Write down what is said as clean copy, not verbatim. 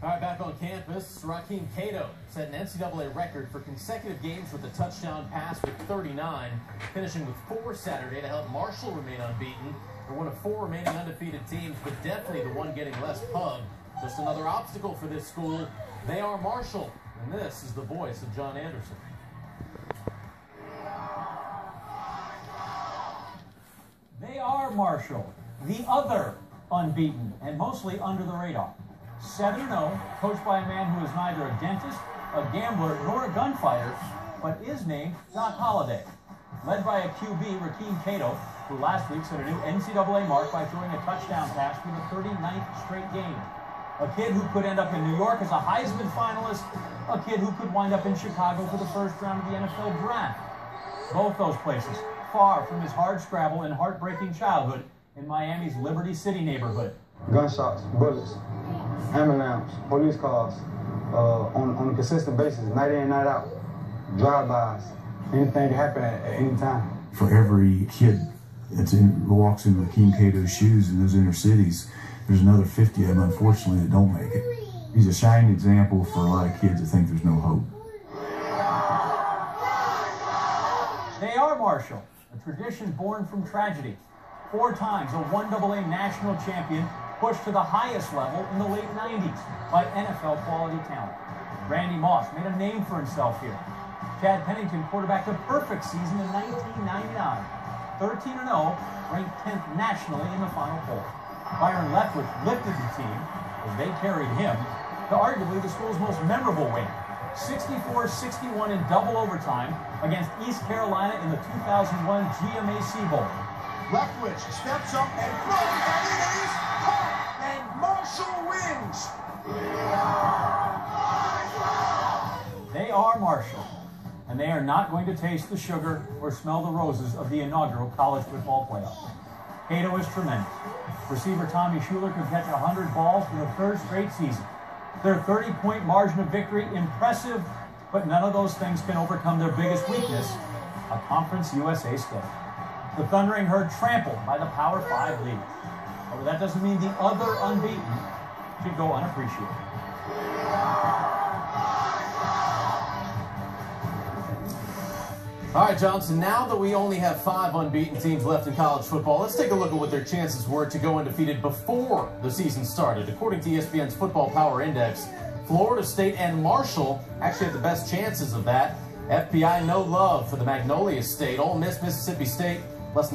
All right, back on campus, Rakeem Cato set an NCAA record for consecutive games with a touchdown pass with 39, finishing with 4 Saturday to help Marshall remain unbeaten. They're one of 4 remaining undefeated teams, but definitely the one getting less pub. Just another obstacle for this school. They are Marshall, and this is the voice of John Anderson. They are Marshall, the other unbeaten, and mostly under the radar. 7-0, coached by a man who is neither a dentist, a gambler, nor a gunfighter, but is named Doc Holliday. Led by a QB, Rakeem Cato, who last week set a new NCAA mark by throwing a touchdown pass for the 39th straight game. A kid who could end up in New York as a Heisman finalist, a kid who could wind up in Chicago for the first round of the NFL draft. Both those places far from his hard-scrabble and heartbreaking childhood in Miami's Liberty City neighborhood. Gunshots, bullets, ambulance, police cars, on a consistent basis, night in, night out, drive-bys, anything can happen at any time. For every kid who walks in Rakeem Cato's shoes in those inner cities, there's another 50 of them, unfortunately, that don't make it. He's a shining example for a lot of kids that think there's no hope. They are Marshall, a tradition born from tragedy. 4 times a 1AA national champion, pushed to the highest level in the late 90s by NFL quality talent. Randy Moss made a name for himself here. Chad Pennington quarterbacked a perfect season in 1999. 13-0, ranked 10th nationally in the Final Four. Byron Leftwich lifted the team, as they carried him, to arguably the school's most memorable win, 64-61 in double overtime against East Carolina in the 2001 GMAC Bowl. Leftwich steps up and throws, and it is caught, and Marshall wins. They are Marshall, and they are not going to taste the sugar or smell the roses of the inaugural college football playoff. Cato is tremendous. Receiver Tommy Schuler could catch 100 balls for the 3rd straight season. Their 30-point margin of victory, impressive, but none of those things can overcome their biggest weakness, a Conference USA schedule. The Thundering Herd trampled by the Power 5 league. However, that doesn't mean the other unbeaten should go unappreciated. All right, Johnson, now that we only have 5 unbeaten teams left in college football, let's take a look at what their chances were to go undefeated before the season started. According to ESPN's Football Power Index, Florida State and Marshall actually have the best chances of that. FPI, no love for the Magnolia State. Ole Miss, Mississippi State,